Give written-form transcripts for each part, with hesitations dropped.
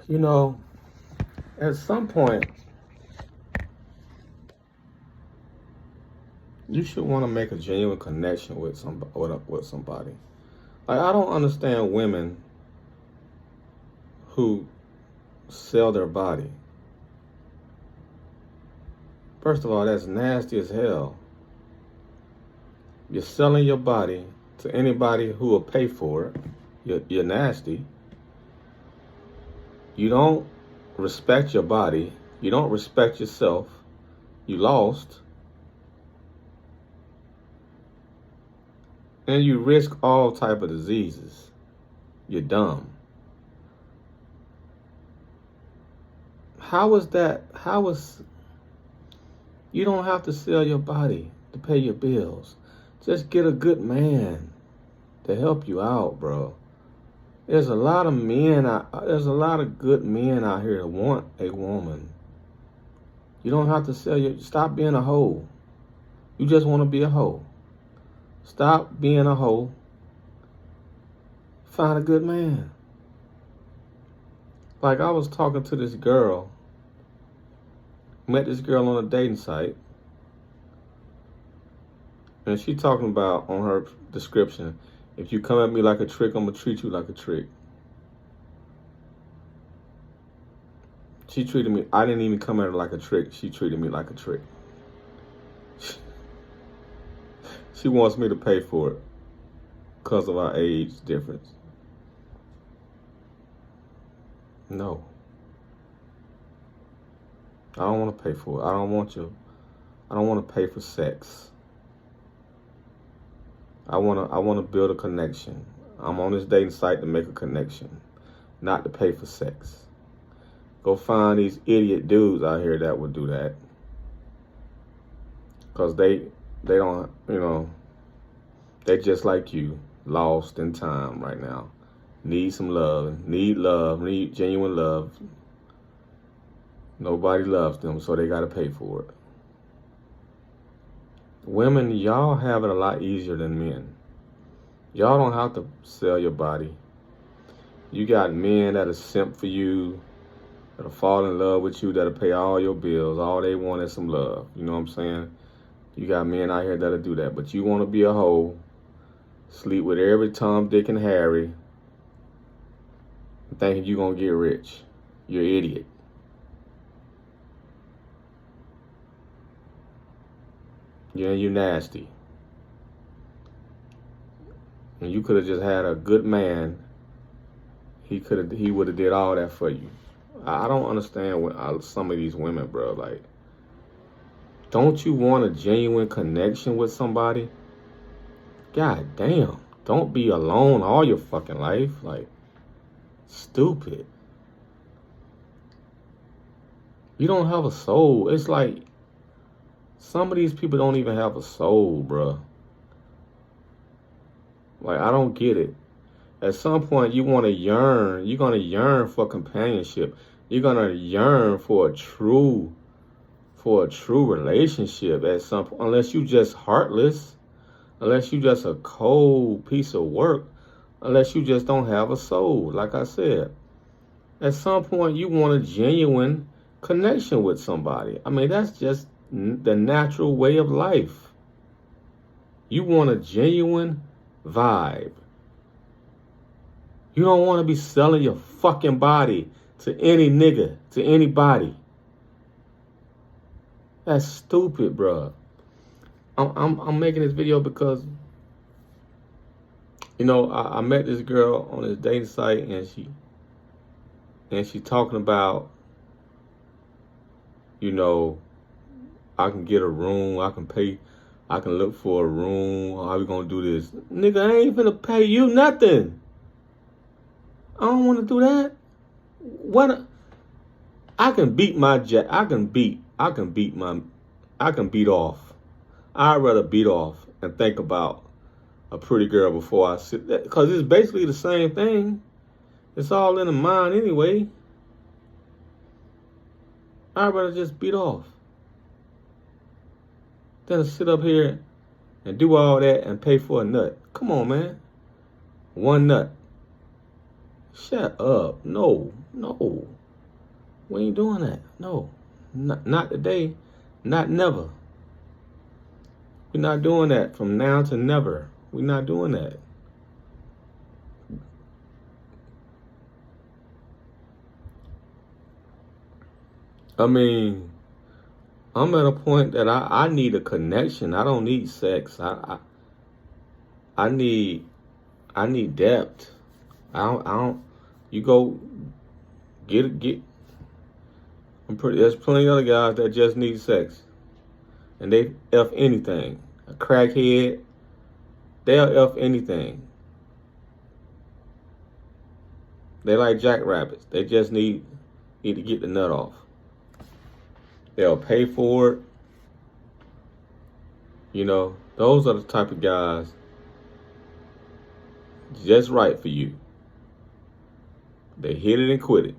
You know, at some point, you should want to make a genuine connection with somebody. Like, I don't understand women who sell their body. First of all, that's nasty as hell. You're selling your body to anybody who will pay for it. You're nasty. You don't respect your body. You don't respect yourself. You lost. And you risk all type of diseases. You're dumb. How is that? You don't have to sell your body to pay your bills. Just get a good man to help you out, bro. There's a lot of good men out here that want a woman. You don't have to stop being a hoe. You just want to be a hoe. Stop being a hoe. Find a good man. Like, I was talking to this girl. Met this girl on a dating site. And she talking about on her description, if you come at me like a trick, I'm going to treat you like a trick. She treated me, I didn't even come at her like a trick. She treated me like a trick. She wants me to pay for it because of our age difference. No. I don't want to pay for it. I don't want to pay for sex. I want to build a connection. I'm on this dating site to make a connection, not to pay for sex. Go find these idiot dudes out here that would do that. Because they don't, they just like you, lost in time right now. Need some love, need genuine love. Nobody loves them, so they got to pay for it. Women, y'all have it a lot easier than men. Y'all don't have to sell your body. You got men that'll simp for you, that'll fall in love with you, that'll pay all your bills. All they want is some love. You know what I'm saying? You got men out here that'll do that. But you want to be a hoe, sleep with every Tom, Dick, and Harry, thinking you're going to get rich. You're an idiot. Yeah, you nasty. And you could have just had a good man. He would have did all that for you. I don't understand some of these women, bro. Like, don't you want a genuine connection with somebody? God damn. Don't be alone all your fucking life. Like, stupid. You don't have a soul. It's like, some of these people don't even have a soul, bro. Like, I don't get it. At some point, you're going to yearn for companionship. You're going to yearn for a true relationship at some point. Unless you just heartless. Unless you just a cold piece of work. Unless you just don't have a soul, like I said. At some point, you want a genuine connection with somebody. I mean, that's just the natural way of life. You want a genuine vibe. You don't want to be selling your fucking body to any nigga, to anybody. That's stupid, bro. I'm making this video because, I met this girl on this dating site, and she talking about, I can get a room, I can look for a room, how we gonna do this? Nigga, I ain't finna pay you nothing. I don't wanna do that. I can beat off. I'd rather beat off and think about a pretty girl before I sit there. Cause it's basically the same thing. It's all in the mind anyway. I'd rather just beat off than to sit up here and do all that and pay for a nut. Come on, man. One nut. Shut up. No, no. We ain't doing that. No. Not today. Not never. We're not doing that from now to never. We're not doing that. I mean, I'm at a point that I need a connection. I don't need sex. I need depth. I don't you go get there's plenty of other guys that just need sex. And they F anything. A crackhead, they'll F anything. They like jackrabbits. They just need to get the nut off. They'll pay for it. You know, those are the type of guys just right for you. They hit it and quit it.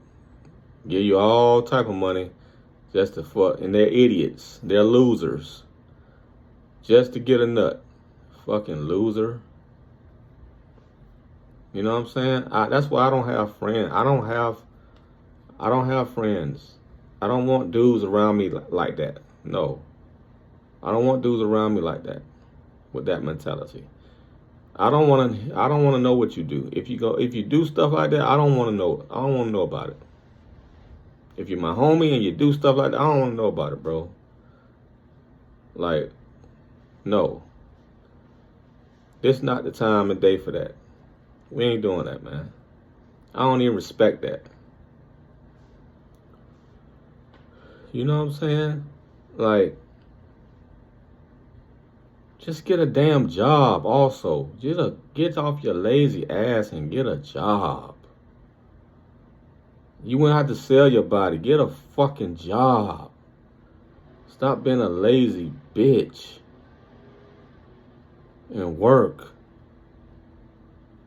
Give you all type of money just to fuck. And they're idiots. They're losers. Just to get a nut. Fucking loser. You know what I'm saying? That's why I don't have friends. I don't have friends. I don't want dudes around me like that. No. I don't want dudes around me like that. With that mentality. I don't want to know what you do. If you do stuff like that, I don't want to know. I don't want to know about it. If you're my homie and you do stuff like that, I don't want to know about it, bro. Like, no. This not the time and day for that. We ain't doing that, man. I don't even respect that. You know what I'm saying? Like, just get a damn job also. Get off your lazy ass and get a job. You won't have to sell your body. Get a fucking job. Stop being a lazy bitch. And work.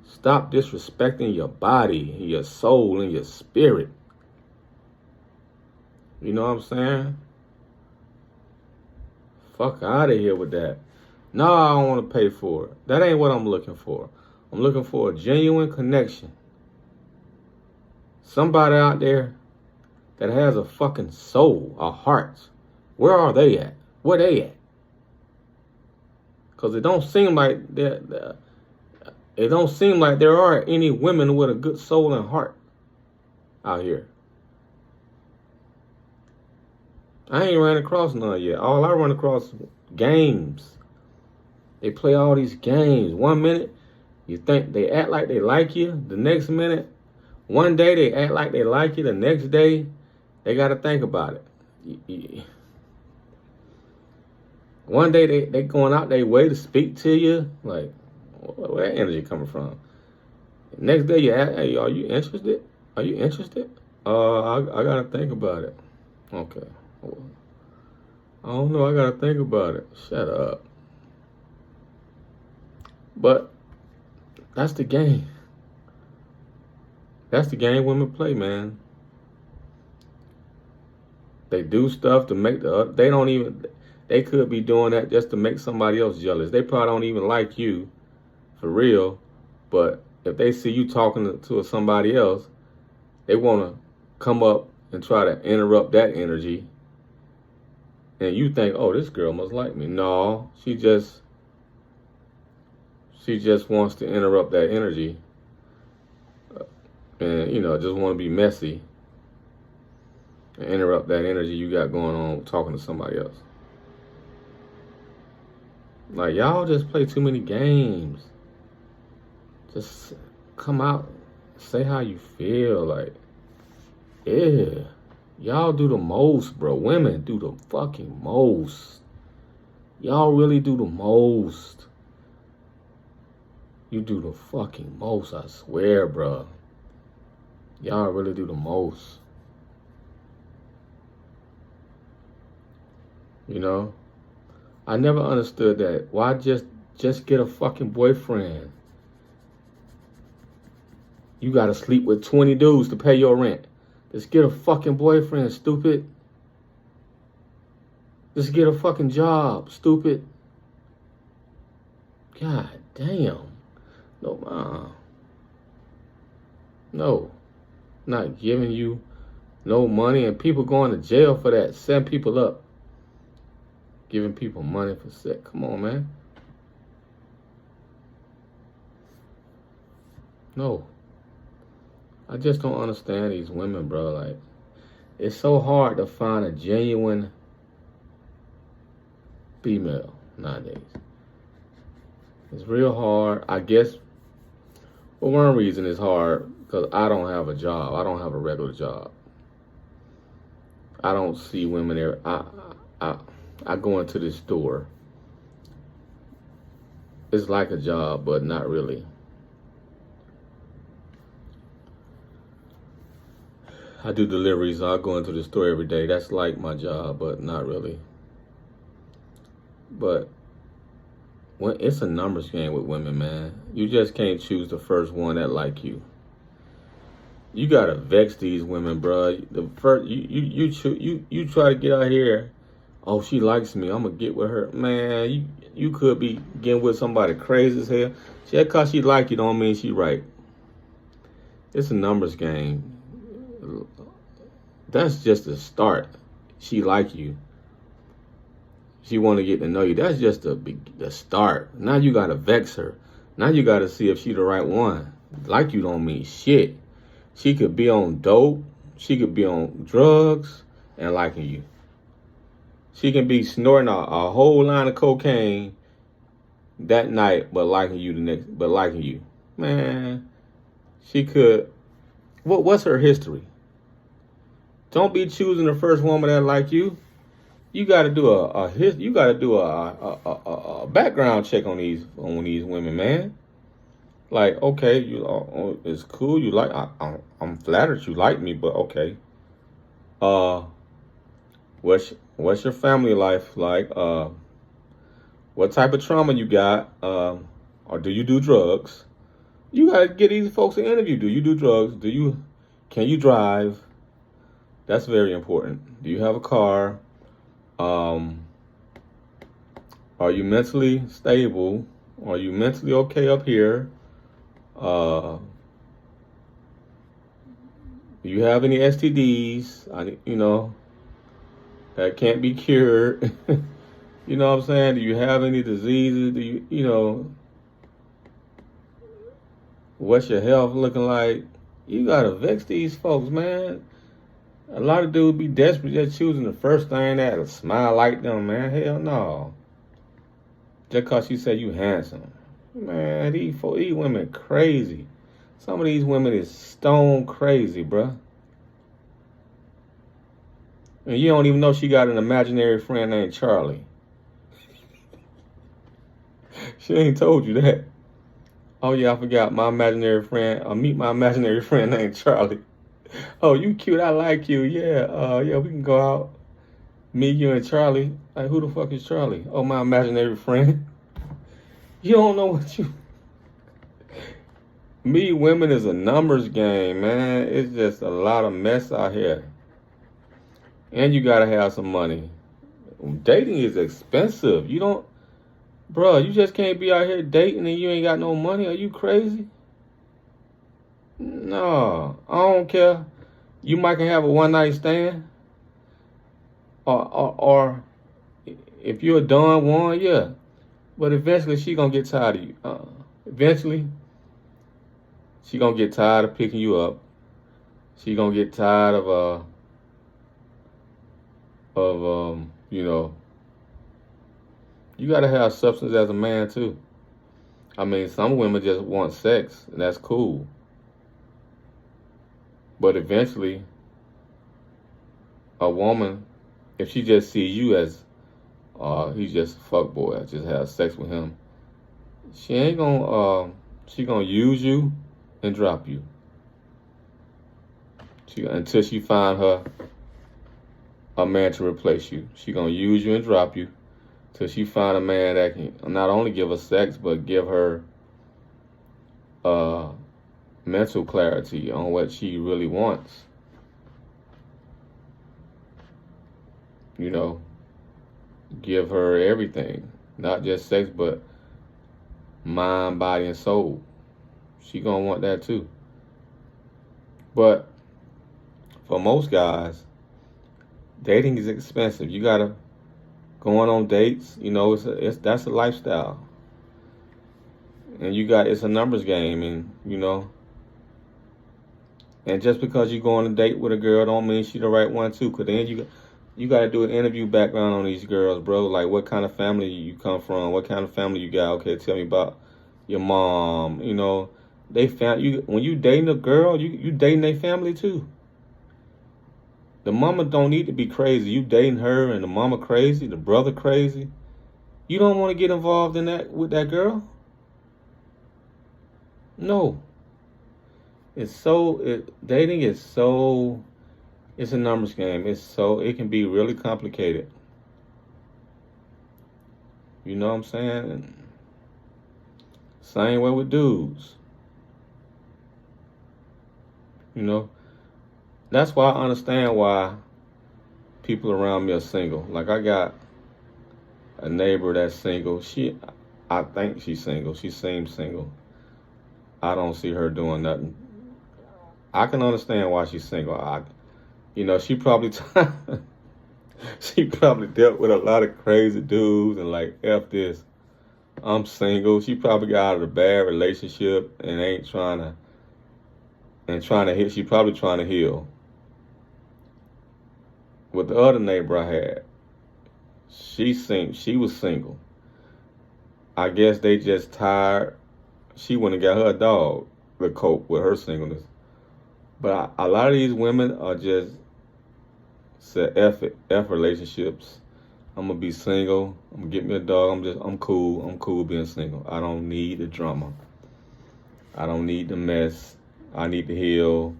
Stop disrespecting your body, and your soul, and your spirit. You know what I'm saying? Fuck out of here with that. No, I don't want to pay for it. That ain't what I'm looking for. I'm looking for a genuine connection. Somebody out there that has a fucking soul, a heart. Where are they at? Where they at? Because it don't seem like there are any women with a good soul and heart out here. I ain't ran across none yet. All I run across games. They play all these games. 1 minute, you think they act like they like you. The next minute, one day they act like they like you. The next day, they got to think about it. One day they going out their way to speak to you. Like, where that energy coming from? Next day you ask, hey, are you interested? Are you interested? I got to think about it. Okay. I don't know. I got to think about it. Shut up. But that's the game. That's the game women play, man. They do stuff to make they could be doing that just to make somebody else jealous. They probably don't even like you for real. But if they see you talking to somebody else, they want to come up and try to interrupt that energy. And you think, oh, this girl must like me. No, she just wants to interrupt that energy. And, just want to be messy. And interrupt that energy you got going on talking to somebody else. Like, y'all just play too many games. Just come out, say how you feel. Like, yeah. Y'all do the most, bro. Women do the fucking most. Y'all really do the most. You do the fucking most, I swear, bro. Y'all really do the most. You know? I never understood that. Why just get a fucking boyfriend? You gotta sleep with 20 dudes to pay your rent. Just get a fucking boyfriend, stupid. Just get a fucking job, stupid. God damn. No, not giving you no money, and people going to jail for that. Setting people up, giving people money for sex. Come on, man. No, I just don't understand these women, bro. Like, it's so hard to find a genuine female nowadays. It's real hard. I guess for one reason it's hard because I don't have a job. I don't have a regular job. I don't see women there. I go into this store. It's like a job, but not really. I do deliveries. So I go into the store every day. That's like my job, but not really. But when it's a numbers game with women, man. You just can't choose the first one that like you. You gotta vex these women, bro. The first you try to get out here. Oh, she likes me. I'm gonna get with her, man. You could be getting with somebody crazy as hell. Just cause she like you don't mean she right. It's a numbers game. That's just the start. She like you. She want to get to know you. That's just the start. Now you gotta vex her. Now you gotta see if she the right one. Like you don't mean shit. She could be on dope. She could be on drugs and liking you. She can be snorting a whole line of cocaine that night, but liking you the next. But liking you, man. She could. What's her history? Don't be choosing the first woman that like you. You got to do a background check on these women, man. Like, okay, it's cool. You like, I'm flattered you like me, but okay. What's your family life like? What type of trauma you got? Or do you do drugs? You gotta get these folks an interview. Do you do drugs? Can you drive? That's very important. Do you have a car? Are you mentally stable? Are you mentally okay up here? Do you have any STDs? That can't be cured. You know what I'm saying? Do you have any diseases? What's your health looking like? You gotta vex these folks, man. A lot of dudes be desperate just choosing the first thing that'll smile like them, man. Hell no. Just cause you say you handsome. Man, these women crazy. Some of these women is stone crazy, bruh. And you don't even know she got an imaginary friend named Charlie. She ain't told you that. Oh yeah, I forgot my imaginary friend. Meet my imaginary friend named Charlie. Oh, you cute. I like you. Yeah. Yeah, we can go out. Me, you, and Charlie. Like, who the fuck is Charlie? Oh, my imaginary friend. You don't know what you. Me, women is a numbers game, man. It's just a lot of mess out here. And you gotta have some money. Dating is expensive. You just can't be out here dating and you ain't got no money. Are you crazy? No, I don't care. You might can have a one night stand, or if you're a Don Juan, yeah. But eventually she gonna get tired of you. Eventually, she gonna get tired of picking you up. She gonna get tired of you gotta have substance as a man too. I mean, some women just want sex, and that's cool. But eventually, a woman, if she just see you as, he's just a fuckboy, I just have sex with him, she ain't gonna, she gonna use you and drop you. Until she find her a man to replace you. She gonna use you and drop you till she find a man that can not only give her sex, but give her mental clarity on what she really wants. Give her everything, not just sex, but mind, body, and soul. She gonna want that too. But for most guys, dating is expensive. You gotta going on dates. You know, that's a lifestyle, and it's a numbers game, and and just because you go on a date with a girl don't mean she the right one too. Cause then you got to do an interview background on these girls, bro. Like what kind of family you come from, what kind of family you got. Okay, tell me about your mom. They found you when you dating a girl, you dating their family too. The mama don't need to be crazy. You dating her and the mama crazy, the brother crazy. You don't want to get involved in that with that girl. No. Dating is so. It's a numbers game. It can be really complicated. You know what I'm saying? Same way with dudes. That's why I understand why people around me are single. Like I got a neighbor that's single. I think she's single. She seems single. I don't see her doing nothing. I can understand why she's single. She probably she probably dealt with a lot of crazy dudes and like F this. I'm single. She probably got out of a bad relationship and ain't trying to heal. She probably trying to heal. With the other neighbor I had, she was single. I guess they just tired. She went and got her a dog to cope with her singleness. But a lot of these women are just said F relationships. I'm gonna be single. I'm gonna get me a dog. I'm cool. I'm cool being single. I don't need the drama. I don't need the mess. I need to heal.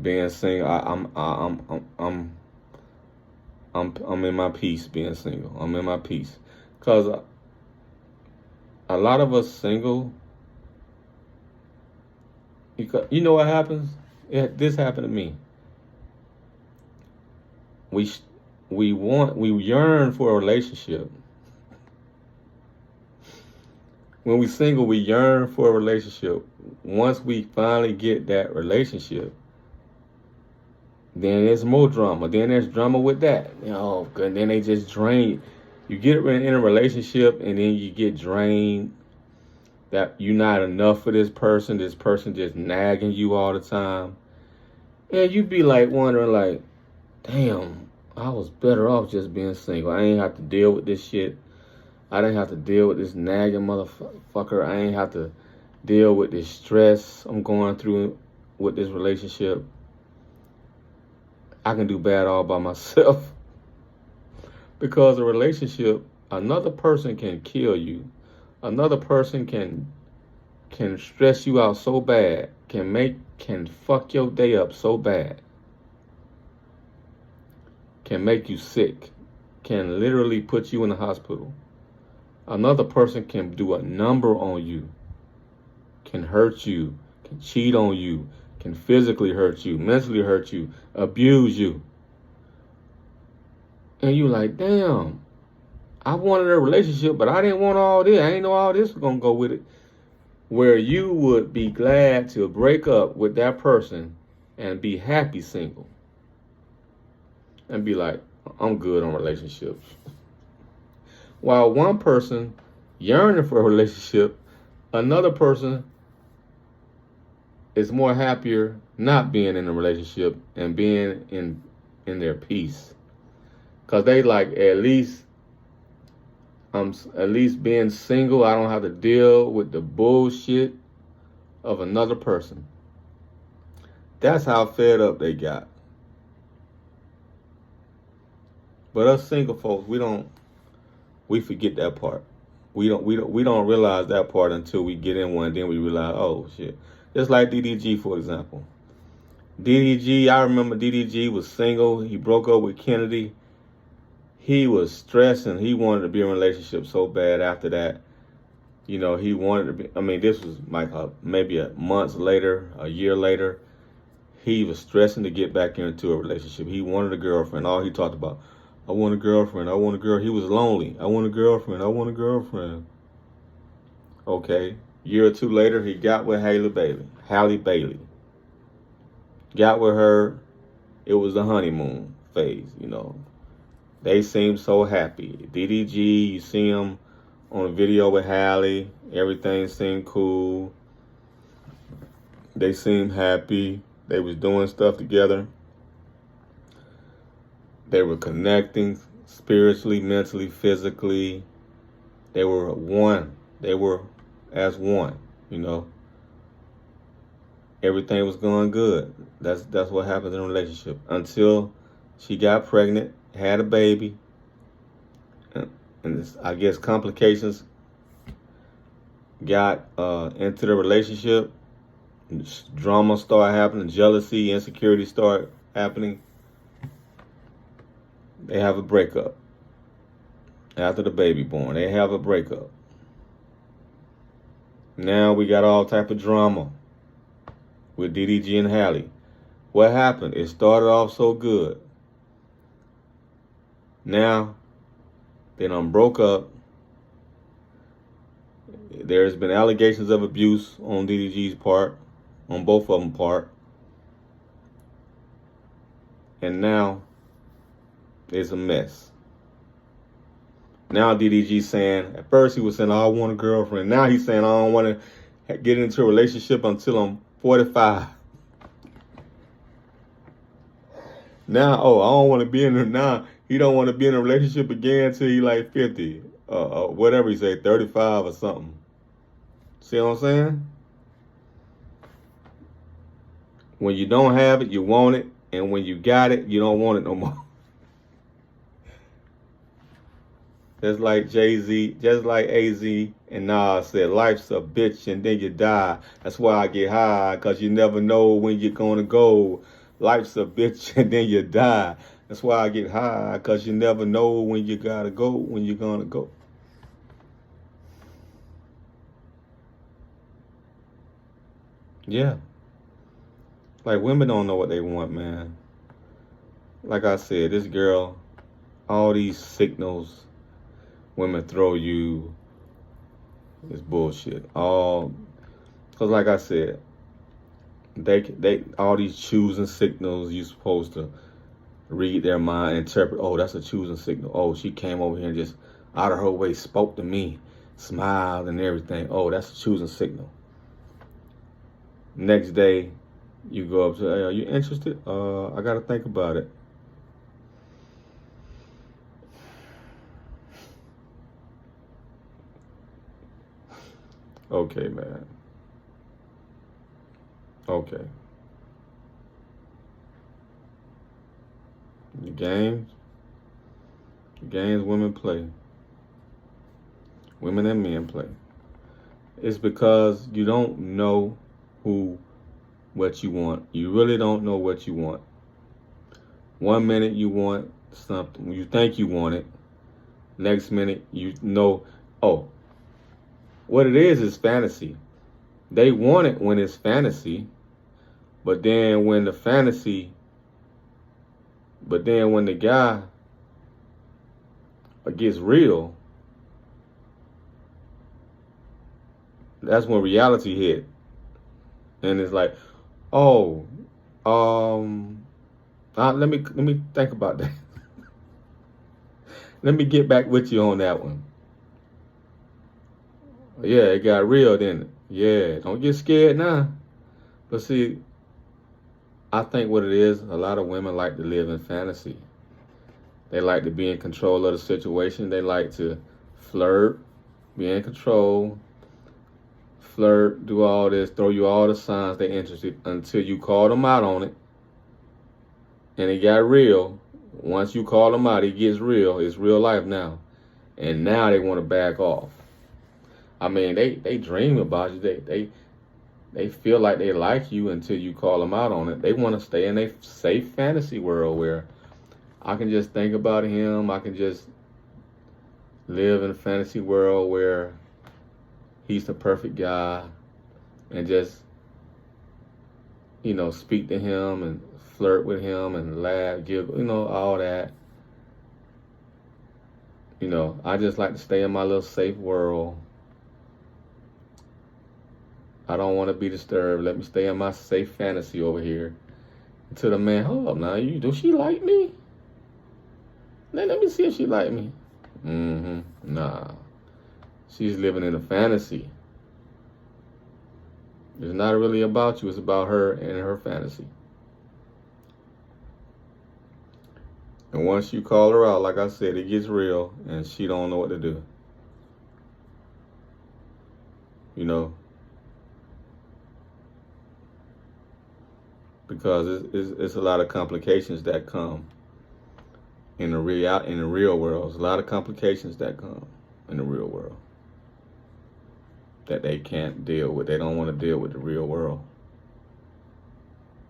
Being single, I'm in my peace being single. I'm in my peace. Cause a lot of us single. You know what happens? This happened to me. We yearn for a relationship. When we single, we yearn for a relationship. Once we finally get that relationship, then there's more drama. Then there's drama with that. And then they just drain. You get in a relationship and then you get drained. That you're not enough for this person just nagging you all the time. And you be like wondering like, damn, I was better off just being single. I ain't have to deal with this shit. I didn't have to deal with this nagging motherfucker. I ain't have to deal with this stress I'm going through with this relationship. I can do bad all by myself. Because a relationship, another person can kill you. Another person can stress you out so bad, can fuck your day up so bad, can make you sick, can literally put you in the hospital. Another person can do a number on you, can hurt you, can cheat on you, can physically hurt you, mentally hurt you, abuse you. And you like, damn, I wanted a relationship, but I didn't want all this. I didn't know all this was going to go with it. Where you would be glad to break up with that person and be happy single. And be like, I'm good on relationships. While one person yearning for a relationship, another person is more happier not being in a relationship and being in their peace. Because they like, at least being single, I don't have to deal with the bullshit of another person. That's how fed up they got. But us single folks, we forget that part. We don't realize that part until we get in one, then we realize, oh shit. Just like DDG, for example. I remember DDG was single. He broke up with Kennedy. He was stressing. He wanted to be in a relationship so bad after that. He wanted to be, this was like maybe months later, a year later. He was stressing to get back into a relationship. He wanted a girlfriend. All he talked about, I want a girlfriend. I want a girl. He was lonely. I want a girlfriend. I want a girlfriend. Okay. Year or two later, he got with Halle Bailey. Got with her. It was the honeymoon phase, you know. They seemed so happy. DDG, you see him on a video with Halle. Everything seemed cool. They seemed happy. They was doing stuff together. They were connecting spiritually, mentally, physically. They were one. They were as one, you know. Everything was going good. That's what happens in a relationship. Until she got pregnant, had a baby, and this, I guess complications got into the relationship. Drama started happening, jealousy, insecurity started happening. They have a breakup. After the baby born, they have a breakup. Now we got all type of drama with DDG and Halle. What happened? It started off so good. Now, they done broke up. There's been allegations of abuse on DDG's part, on both of them part. And now, it's a mess. Now DDG's saying, at first he was saying, oh, I want a girlfriend. Now he's saying, I don't want to get into a relationship until I'm 45. Now, oh, I don't want to be in it now. He don't want to be in a relationship again until he like 50. Whatever he say, 35 or something. See what I'm saying? When you don't have it, you want it. And when you got it, you don't want it no more. Just like Jay-Z, just like AZ and Nas said, life's a bitch and then you die. That's why I get high, because you never know when you're going to go. Life's a bitch and then you die. That's why I get high, because you never know when you got to go, when you're going to go. Yeah. Like, women don't know what they want, man. Like I said, this girl, all these signals women throw you is bullshit. All, because like I said, they all these choosing signals, you supposed to read their mind, interpret. Oh, that's a choosing signal. Oh, she came over here and just out of her way spoke to me, smiled and everything. Oh, that's a choosing signal. Next day, you go up to, hey, are you interested? I got to think about it. Okay, man. Okay. The games women play, women and men play, it's because you don't know what you want. You really don't know what you want. 1 minute you want something, you think you want it. Next minute you know, oh, what it is fantasy. They want it when it's fantasy, but then when the guy gets real, that's when reality hit. And it's like, oh, let me think about that. Let me get back with you on that one. Yeah, it got real, didn't it? Yeah, don't get scared now. But see, I think what it is, a lot of women like to live in fantasy. They like to be in control of the situation. They like to flirt, be in control, flirt, do all this, throw you all the signs they're interested until you call them out on it. And it got real. Once you call them out, it gets real. It's real life now. And now they want to back off. I mean, they dream about you. They feel like they like you until you call them out on it. They want to stay in a safe fantasy world where I can just think about him. I can just live in a fantasy world where he's the perfect guy and just, speak to him and flirt with him and laugh, giggle, all that. I just like to stay in my little safe world. I don't want to be disturbed. Let me stay in my safe fantasy over here. To the man, hold up now, do she like me? Let me see if she like me. Nah. She's living in a fantasy. It's not really about you, it's about her and her fantasy. And once you call her out, like I said, it gets real and she don't know what to do. You know, because it's a lot of complications that come in the real world. There's a lot of complications that come in the real world that they can't deal with. They don't want to deal with the real world.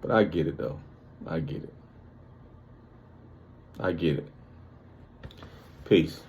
But I get it though. I get it. Peace.